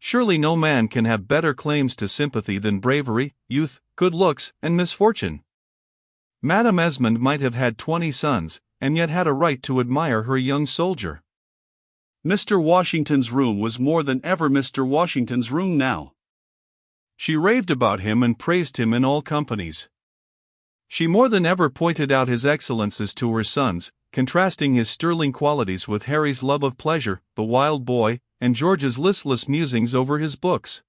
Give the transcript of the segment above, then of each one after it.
Surely no man can have better claims to sympathy than bravery, youth, good looks, and misfortune. Madame Esmond might have had 20 sons, and yet had a right to admire her young soldier. Mr. Washington's room was more than ever Mr. Washington's room now. She raved about him and praised him in all companies. She more than ever pointed out his excellences to her sons, contrasting his sterling qualities with Harry's love of pleasure, the wild boy, and George's listless musings over his books.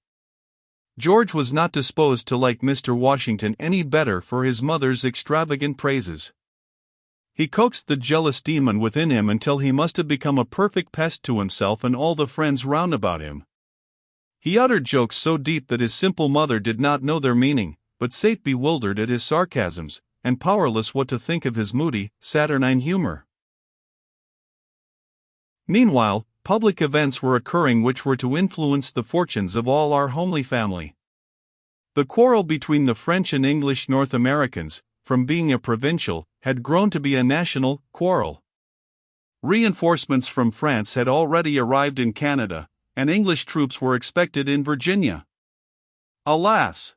George was not disposed to like Mr. Washington any better for his mother's extravagant praises. He coaxed the jealous demon within him until he must have become a perfect pest to himself and all the friends round about him. He uttered jokes so deep that his simple mother did not know their meaning, but sate bewildered at his sarcasms, and powerless what to think of his moody, saturnine humor. Meanwhile, public events were occurring which were to influence the fortunes of all our homely family. The quarrel between the French and English North Americans, from being a provincial, had grown to be a national quarrel. Reinforcements from France had already arrived in Canada, and English troops were expected in Virginia. Alas!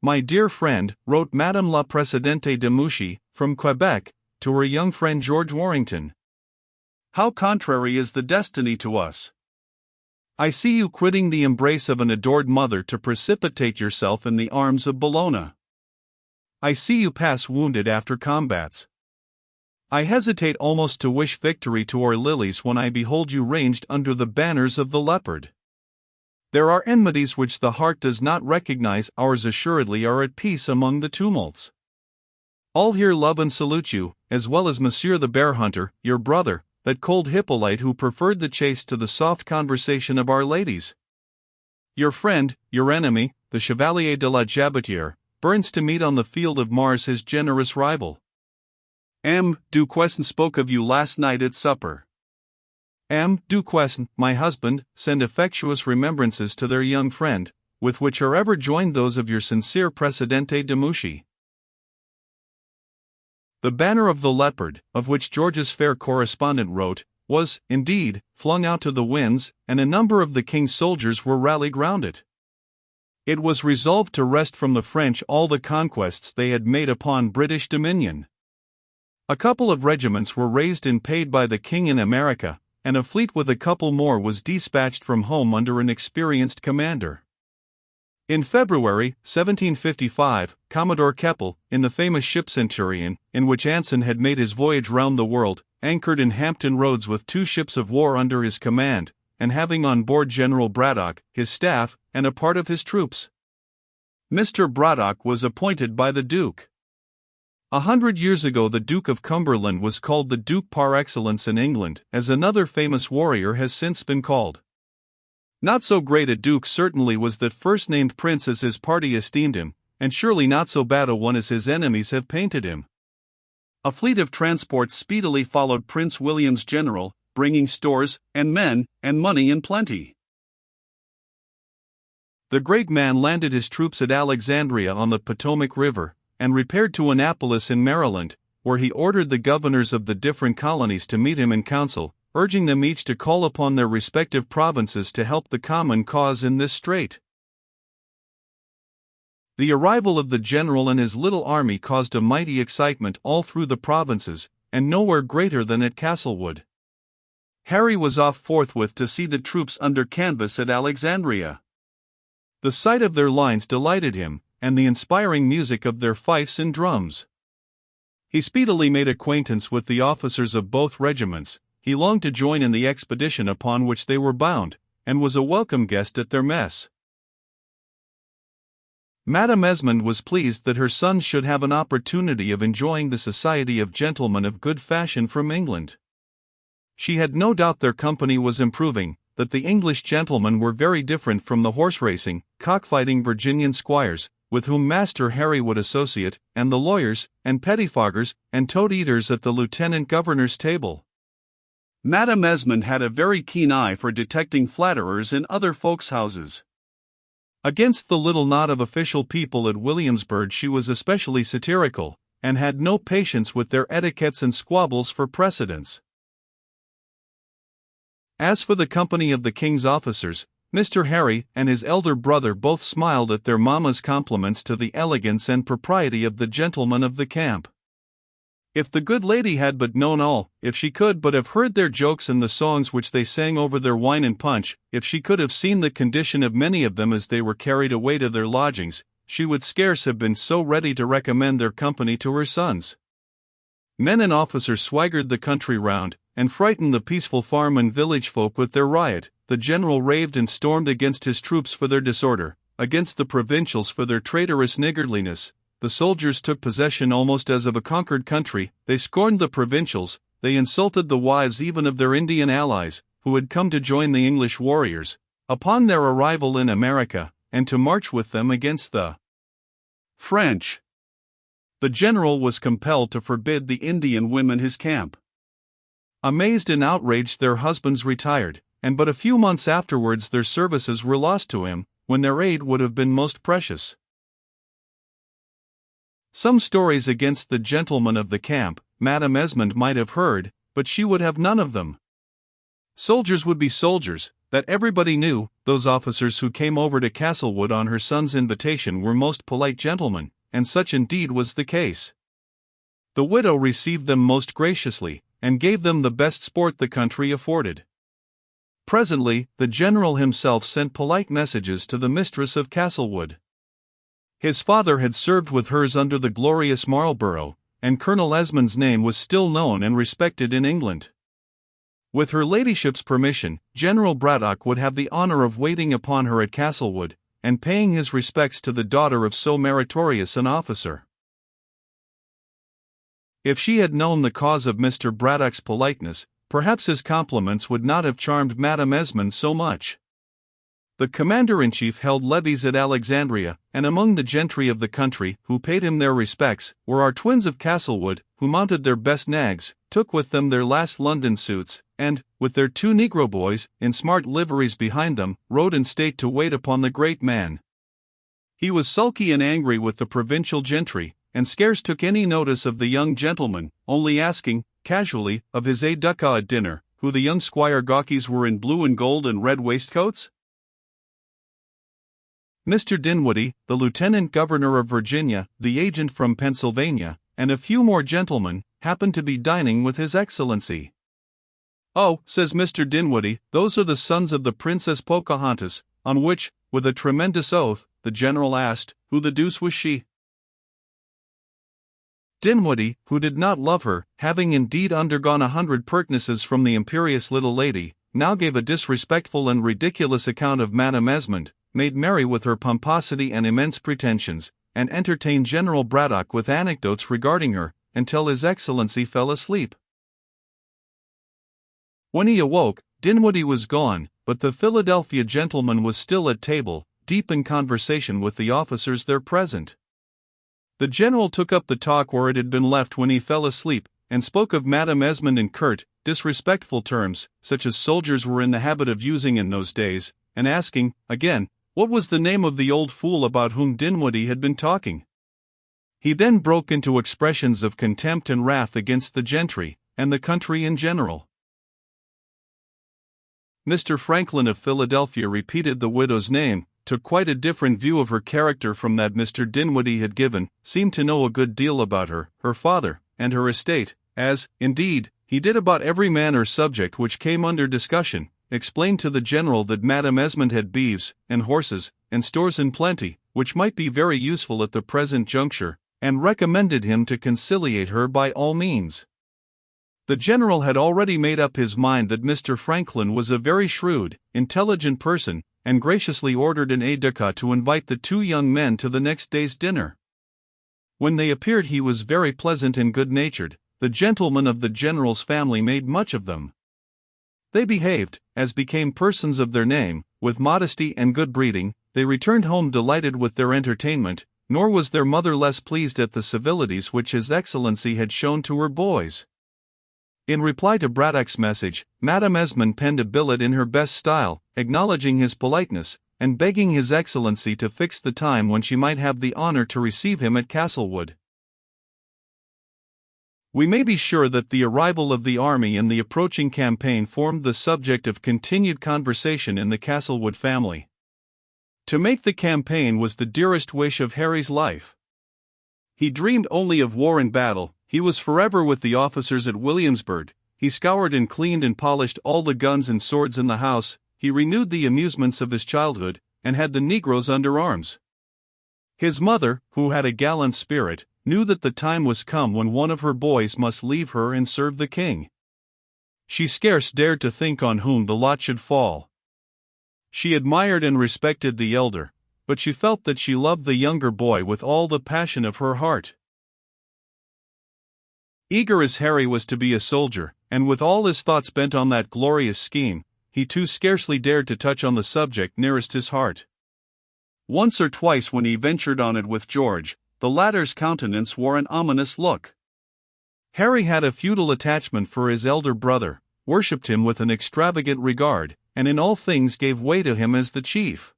My dear friend, wrote Madame la Présidente de Mouchy, from Quebec, to her young friend George Warrington. How contrary is the destiny to us! I see you quitting the embrace of an adored mother to precipitate yourself in the arms of Bologna. I see you pass wounded after combats. I hesitate almost to wish victory to our lilies when I behold you ranged under the banners of the leopard. There are enmities which the heart does not recognize, ours assuredly are at peace among the tumults. All here love and salute you, as well as Monsieur the Bear Hunter, your brother, that cold Hippolyte who preferred the chase to the soft conversation of our ladies. Your friend, your enemy, the Chevalier de la Jabatière, burns to meet on the field of Mars his generous rival. M. Duquesne spoke of you last night at supper. M. Duquesne, my husband, send affectuous remembrances to their young friend, with which are ever joined those of your sincere Presidente de Mouchy. The banner of the leopard, of which George's fair correspondent wrote, was, indeed, flung out to the winds, and a number of the king's soldiers were rallied round it. It was resolved to wrest from the French all the conquests they had made upon British dominion. A couple of regiments were raised and paid by the king in America, and a fleet with a couple more was dispatched from home under an experienced commander. In February, 1755, Commodore Keppel, in the famous ship Centurion, in which Anson had made his voyage round the world, anchored in Hampton Roads with 2 ships of war under his command, and having on board General Braddock, his staff, and a part of his troops. Mr. Braddock was appointed by the Duke. 100 years ago the Duke of Cumberland was called the Duke par excellence in England, as another famous warrior has since been called. Not so great a duke certainly was that first-named prince as his party esteemed him, and surely not so bad a one as his enemies have painted him. A fleet of transports speedily followed Prince William's general, bringing stores, and men, and money in plenty. The great man landed his troops at Alexandria on the Potomac River, and repaired to Annapolis in Maryland, where he ordered the governors of the different colonies to meet him in council, urging them each to call upon their respective provinces to help the common cause in this strait. The arrival of the general and his little army caused a mighty excitement all through the provinces, and nowhere greater than at Castlewood. Harry was off forthwith to see the troops under canvas at Alexandria. The sight of their lines delighted him, and the inspiring music of their fifes and drums. He speedily made acquaintance with the officers of both regiments. He longed to join in the expedition upon which they were bound, and was a welcome guest at their mess. Madame Esmond was pleased that her sons should have an opportunity of enjoying the society of gentlemen of good fashion from England. She had no doubt their company was improving, that the English gentlemen were very different from the horse-racing, cock-fighting Virginian squires, with whom Master Harry would associate, and the lawyers, and pettifoggers, and toad-eaters at the lieutenant governor's table. Madame Esmond had a very keen eye for detecting flatterers in other folks' houses. Against the little knot of official people at Williamsburg she was especially satirical, and had no patience with their etiquettes and squabbles for precedence. As for the company of the king's officers, Mr. Harry and his elder brother both smiled at their mamma's compliments to the elegance and propriety of the gentlemen of the camp. If the good lady had but known all, if she could but have heard their jokes and the songs which they sang over their wine and punch, if she could have seen the condition of many of them as they were carried away to their lodgings, she would scarce have been so ready to recommend their company to her sons. Men and officers swaggered the country round, and frightened the peaceful farm and village folk with their riot. The general raved and stormed against his troops for their disorder, against the provincials for their traitorous niggardliness. The soldiers took possession almost as of a conquered country. They scorned the provincials, they insulted the wives even of their Indian allies, who had come to join the English warriors, upon their arrival in America, and to march with them against the French. The general was compelled to forbid the Indian women his camp. Amazed and outraged, their husbands retired, and but a few months afterwards their services were lost to him, when their aid would have been most precious. Some stories against the gentlemen of the camp, Madame Esmond might have heard, but she would have none of them. Soldiers would be soldiers, that everybody knew. Those officers who came over to Castlewood on her son's invitation were most polite gentlemen, and such indeed was the case. The widow received them most graciously, and gave them the best sport the country afforded. Presently, the general himself sent polite messages to the mistress of Castlewood. His father had served with hers under the glorious Marlborough, and Colonel Esmond's name was still known and respected in England. With her ladyship's permission, General Braddock would have the honour of waiting upon her at Castlewood, and paying his respects to the daughter of so meritorious an officer. If she had known the cause of Mr. Braddock's politeness, perhaps his compliments would not have charmed Madame Esmond so much. The commander-in-chief held levees at Alexandria, and among the gentry of the country, who paid him their respects, were our twins of Castlewood, who mounted their best nags, took with them their last London suits, and, with their 2 negro boys, in smart liveries behind them, rode in state to wait upon the great man. He was sulky and angry with the provincial gentry, and scarce took any notice of the young gentleman, only asking, casually, of his aide-de-camp at dinner, who the young Squire Gawkies were in blue and gold and red waistcoats? Mr. Dinwoodie, the lieutenant governor of Virginia, the agent from Pennsylvania, and a few more gentlemen, happened to be dining with His Excellency. "Oh," says Mr. Dinwoodie, "those are the sons of the Princess Pocahontas," on which, with a tremendous oath, the general asked, who the deuce was she? Dinwoodie, who did not love her, having indeed undergone 100 pertnesses from the imperious little lady, now gave a disrespectful and ridiculous account of Madame Esmond, made merry with her pomposity and immense pretensions, and entertained General Braddock with anecdotes regarding her, until His Excellency fell asleep. When he awoke, Dinwoodie was gone, but the Philadelphia gentleman was still at table, deep in conversation with the officers there present. The general took up the talk where it had been left when he fell asleep, and spoke of Madame Esmond in curt, disrespectful terms, such as soldiers were in the habit of using in those days, and asking, again, what was the name of the old fool about whom Dinwoodie had been talking. He then broke into expressions of contempt and wrath against the gentry, and the country in general. Mr. Franklin of Philadelphia repeated the widow's name, took quite a different view of her character from that Mr. Dinwoodie had given, seemed to know a good deal about her, her father, and her estate, as, indeed, he did about every man or subject which came under discussion, explained to the general that Madame Esmond had beeves, and horses, and stores in plenty, which might be very useful at the present juncture, and recommended him to conciliate her by all means. The general had already made up his mind that Mr. Franklin was a very shrewd, intelligent person, and graciously ordered an aide-de-camp to invite the 2 young men to the next day's dinner. When they appeared he was very pleasant and good-natured. The gentlemen of the general's family made much of them. They behaved, as became persons of their name, with modesty and good breeding. They returned home delighted with their entertainment, nor was their mother less pleased at the civilities which His Excellency had shown to her boys. In reply to Braddock's message, Madame Esmond penned a billet in her best style, acknowledging his politeness, and begging His Excellency to fix the time when she might have the honor to receive him at Castlewood. We may be sure that the arrival of the army and the approaching campaign formed the subject of continued conversation in the Castlewood family. To make the campaign was the dearest wish of Harry's life. He dreamed only of war and battle. He was forever with the officers at Williamsburg. He scoured and cleaned and polished all the guns and swords in the house. He renewed the amusements of his childhood, and had the negroes under arms. His mother, who had a gallant spirit, knew that the time was come when one of her boys must leave her and serve the king. She scarce dared to think on whom the lot should fall. She admired and respected the elder, but she felt that she loved the younger boy with all the passion of her heart. Eager as Harry was to be a soldier, and with all his thoughts bent on that glorious scheme, he too scarcely dared to touch on the subject nearest his heart. Once or twice when he ventured on it with George, the latter's countenance wore an ominous look. Harry had a feudal attachment for his elder brother, worshipped him with an extravagant regard, and in all things gave way to him as the chief.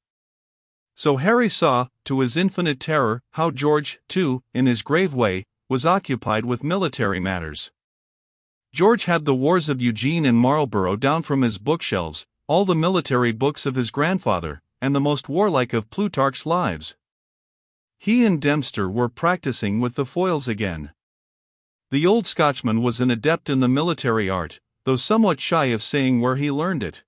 So Harry saw, to his infinite terror, how George, too, in his grave way, was occupied with military matters. George had the wars of Eugene and Marlborough down from his bookshelves, all the military books of his grandfather, and the most warlike of Plutarch's lives. He and Dempster were practicing with the foils again. The old Scotchman was an adept in the military art, though somewhat shy of saying where he learned it.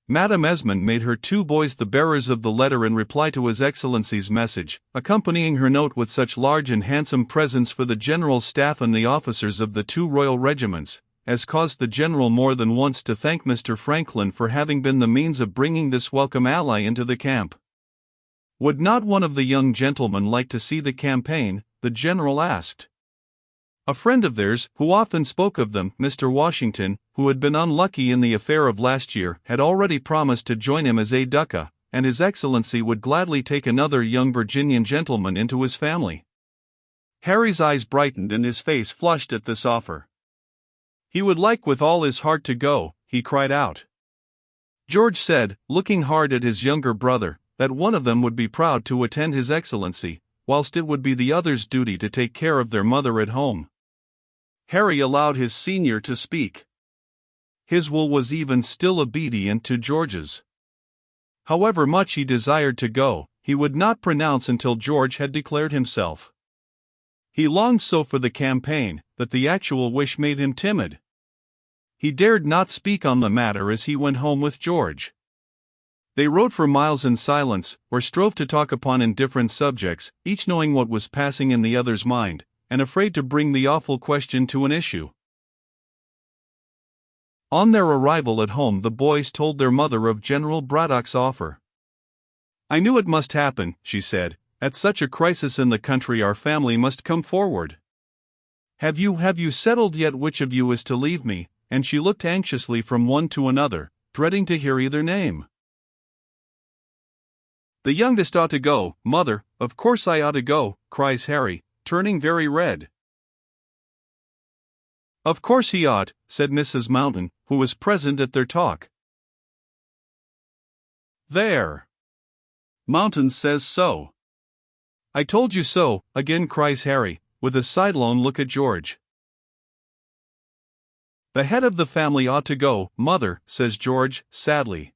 Madame Esmond made her two boys the bearers of the letter in reply to His Excellency's message, accompanying her note with such large and handsome presents for the general's staff and the officers of the two royal regiments, as caused the general more than once to thank Mr. Franklin for having been the means of bringing this welcome ally into the camp. Would not one of the young gentlemen like to see the campaign? The general asked. A friend of theirs, who often spoke of them, Mr. Washington, who had been unlucky in the affair of last year, had already promised to join him as aide-de-camp, and His Excellency would gladly take another young Virginian gentleman into his family. Harry's eyes brightened and his face flushed at this offer. He would like with all his heart to go, he cried out. George said, looking hard at his younger brother, that one of them would be proud to attend His Excellency, whilst it would be the other's duty to take care of their mother at home. Harry allowed his senior to speak. His will was even still obedient to George's. However much he desired to go, he would not pronounce until George had declared himself. He longed so for the campaign, that the actual wish made him timid. He dared not speak on the matter as he went home with George. They rode for miles in silence, or strove to talk upon indifferent subjects, each knowing what was passing in the other's mind, and afraid to bring the awful question to an issue. On their arrival at home, the boys told their mother of General Braddock's offer. "I knew it must happen," she said. "At such a crisis in the country our family must come forward. Have you settled yet which of you is to leave me?" And she looked anxiously from one to another, dreading to hear either name. "The youngest ought to go, mother. Of course I ought to go," cries Harry, turning very red. "Of course he ought," said Mrs. Mountain, who was present at their talk. "There! Mountain says so." "I told you so," again cries Harry, with a sidelong look at George. "The head of the family ought to go, mother," says George, sadly.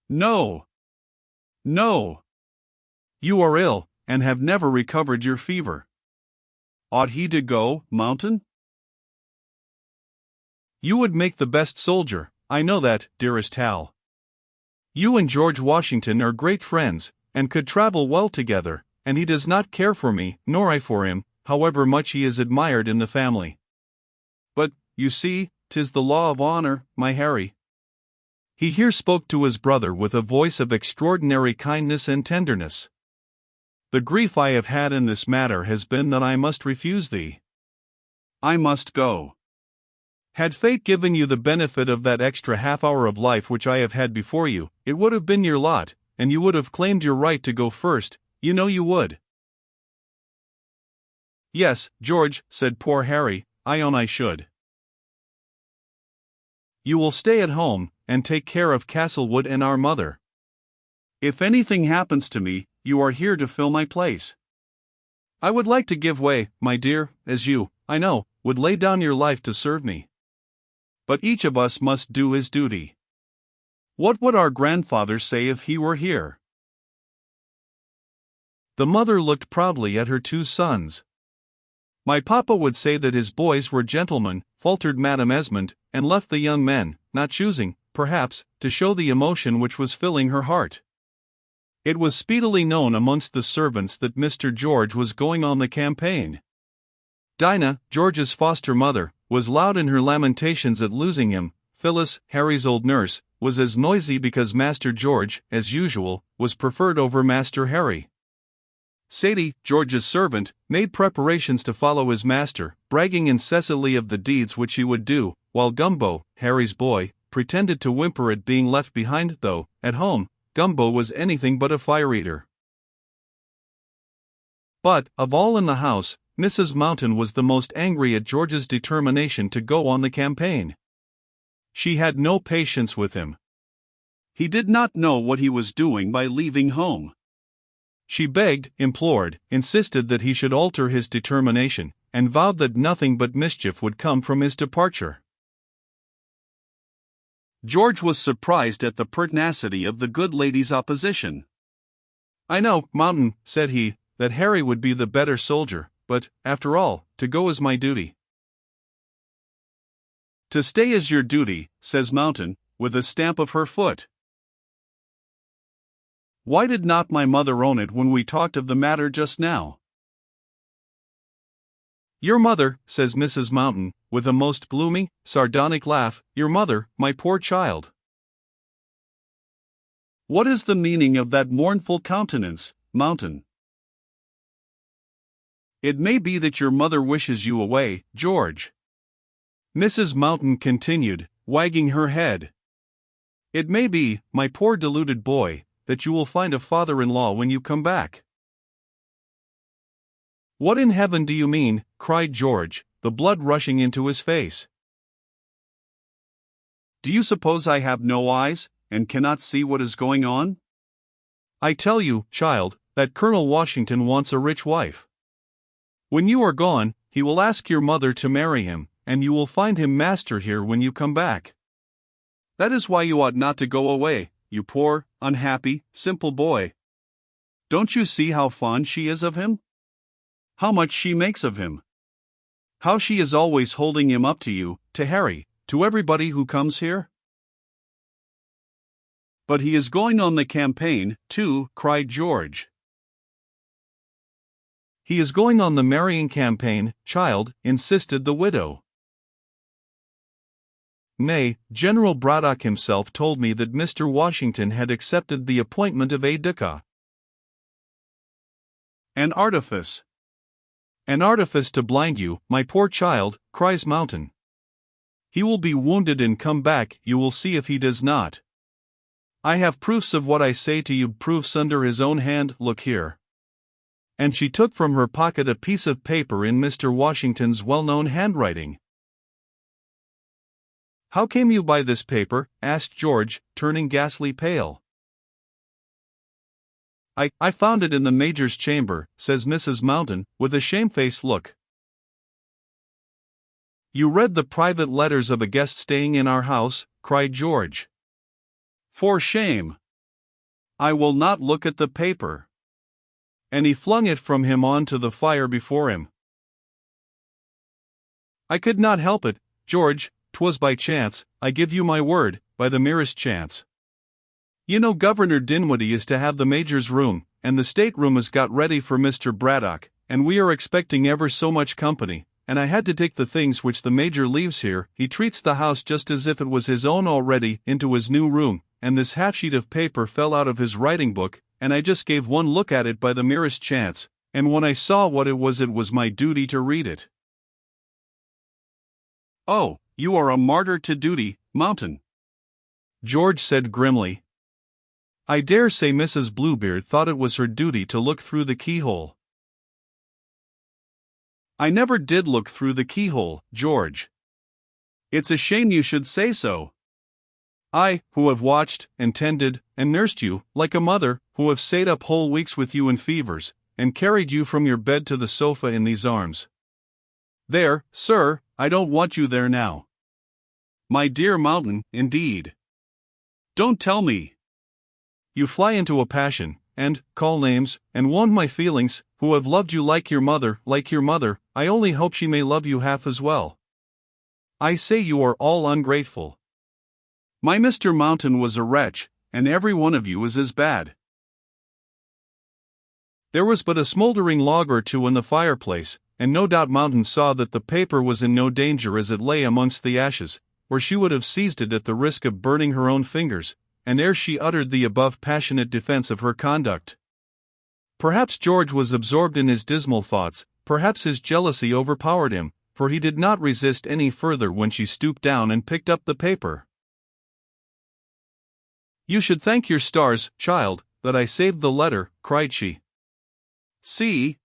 "No. No. You are ill, and have never recovered your fever. Ought he to go, Mountain? You would make the best soldier, I know that, dearest Hal. You and George Washington are great friends, and could travel well together, and he does not care for me, nor I for him, however much he is admired in the family. But, you see, 'tis the law of honor, my Harry." He here spoke to his brother with a voice of extraordinary kindness and tenderness. "The grief I have had in this matter has been that I must refuse thee. I must go. Had fate given you the benefit of that extra half-hour of life which I have had before you, it would have been your lot, and you would have claimed your right to go first, you know you would." "Yes, George," said poor Harry, "I own I should." "You will stay at home, and take care of Castlewood and our mother. If anything happens to me, you are here to fill my place." I would like to give way, my dear, as you, I know, would lay down your life to serve me. But each of us must do his duty. What would our grandfather say if he were here?" The mother looked proudly at her two sons. "My papa would say that his boys were gentlemen," faltered Madame Esmond, and left the young men, not choosing, perhaps, to show the emotion which was filling her heart. It was speedily known amongst the servants that Mr. George was going on the campaign. Dinah, George's foster mother, was loud in her lamentations at losing him. Phyllis, Harry's old nurse, was as noisy because Master George, as usual, was preferred over Master Harry. Sadie, George's servant, made preparations to follow his master, bragging incessantly of the deeds which he would do, while Gumbo, Harry's boy, pretended to whimper at being left behind, though, at home, Gumbo was anything but a fire-eater. But, of all in the house, Mrs. Mountain was the most angry at George's determination to go on the campaign. She had no patience with him. He did not know what he was doing by leaving home. She begged, implored, insisted that he should alter his determination, and vowed that nothing but mischief would come from his departure. George was surprised at the pertinacity of the good lady's opposition. "I know, Mountain," said he, "that Harry would be the better soldier, but, after all, to go is my duty." "To stay is your duty," says Mountain, with a stamp of her foot. "Why did not my mother own it when we talked of the matter just now?" "Your mother," says Mrs. Mountain, with a most gloomy, sardonic laugh, "your mother, my poor child." "What is the meaning of that mournful countenance, Mountain?" "It may be that your mother wishes you away, George," Mrs. Mountain continued, wagging her head. "It may be, my poor deluded boy, that you will find a father-in-law when you come back." "What in heaven do you mean?" cried George, the blood rushing into his face. "Do you suppose I have no eyes, and cannot see what is going on? I tell you, child, that Colonel Washington wants a rich wife. When you are gone, he will ask your mother to marry him, and you will find him master here when you come back. That is why you ought not to go away, you poor, unhappy, simple boy. Don't you see how fond she is of him? How much she makes of him? How she is always holding him up to you, to Harry, to everybody who comes here?" "But he is going on the campaign, too," cried George. "He is going on the marrying campaign, child," insisted the widow. "Nay, General Braddock himself told me that Mr. Washington had accepted the appointment of aide-de-camp." "An artifice." "An artifice to blind you, my poor child," cries Mountain. "He will be wounded and come back, you will see if he does not. I have proofs of what I say to you, proofs under his own hand, look here." And she took from her pocket a piece of paper in Mr. Washington's well-known handwriting. "How came you by this paper?" asked George, turning ghastly pale. I found it in the Major's chamber," says Mrs. Mountain, with a shamefaced look. "You read the private letters of a guest staying in our house?" cried George. "For shame! I will not look at the paper." And he flung it from him on to the fire before him. "I could not help it, George, 'twas by chance, I give you my word, by the merest chance. You know Governor Dinwiddie is to have the Major's room, and the stateroom is got ready for Mr. Braddock, and we are expecting ever so much company, and I had to take the things which the Major leaves here, he treats the house just as if it was his own already, into his new room, and this half-sheet of paper fell out of his writing book, and I just gave one look at it by the merest chance, and when I saw what it was my duty to read it." "Oh, you are a martyr to duty, Mountain," George said grimly. "I dare say Mrs. Bluebeard thought it was her duty to look through the keyhole." "I never did look through the keyhole, George. It's a shame you should say so. I, who have watched, and tended, and nursed you, like a mother, who have stayed up whole weeks with you in fevers, and carried you from your bed to the sofa in these arms. There, sir, I don't want you there now. My dear Mountain, indeed. Don't tell me. You fly into a passion, and call names, and wound my feelings, who have loved you like your mother, I only hope she may love you half as well. I say you are all ungrateful. My Mr. Mountain was a wretch, and every one of you is as bad. There was but a smouldering log or two in the fireplace, and no doubt Mountain saw that the paper was in no danger as it lay amongst the ashes, or she would have seized it at the risk of burning her own fingers, and ere she uttered the above passionate defense of her conduct. Perhaps George was absorbed in his dismal thoughts, perhaps his jealousy overpowered him, for he did not resist any further when she stooped down and picked up the paper. You should thank your stars, child, that I saved the letter, cried she. See?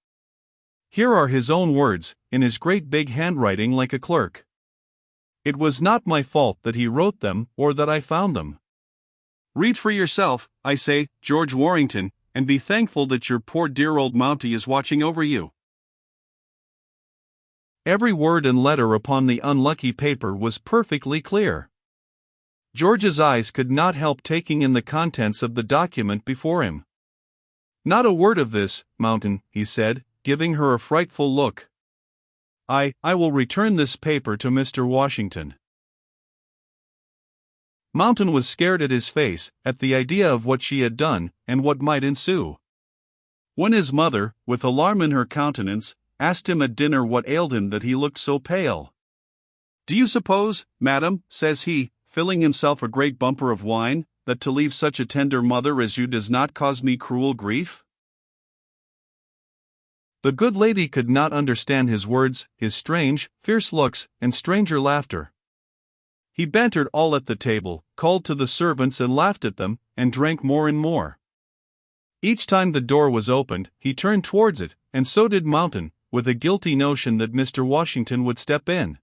Here are his own words, in his great big handwriting like a clerk. It was not my fault that he wrote them, or that I found them. Read for yourself, I say, George Warrington, and be thankful that your poor dear old Mountie is watching over you. Every word and letter upon the unlucky paper was perfectly clear. George's eyes could not help taking in the contents of the document before him. Not a word of this, Mountain, he said, giving her a frightful look. I will return this paper to Mr. Washington. Mountain was scared at his face, at the idea of what she had done, and what might ensue. When his mother, with alarm in her countenance, asked him at dinner what ailed him that he looked so pale. Do you suppose, madam, says he, filling himself a great bumper of wine, that to leave such a tender mother as you does not cause me cruel grief? The good lady could not understand his words, his strange, fierce looks, and stranger laughter. He bantered all at the table, called to the servants and laughed at them, and drank more and more. Each time the door was opened, he turned towards it, and so did Mountain, with a guilty notion that Mr. Washington would step in.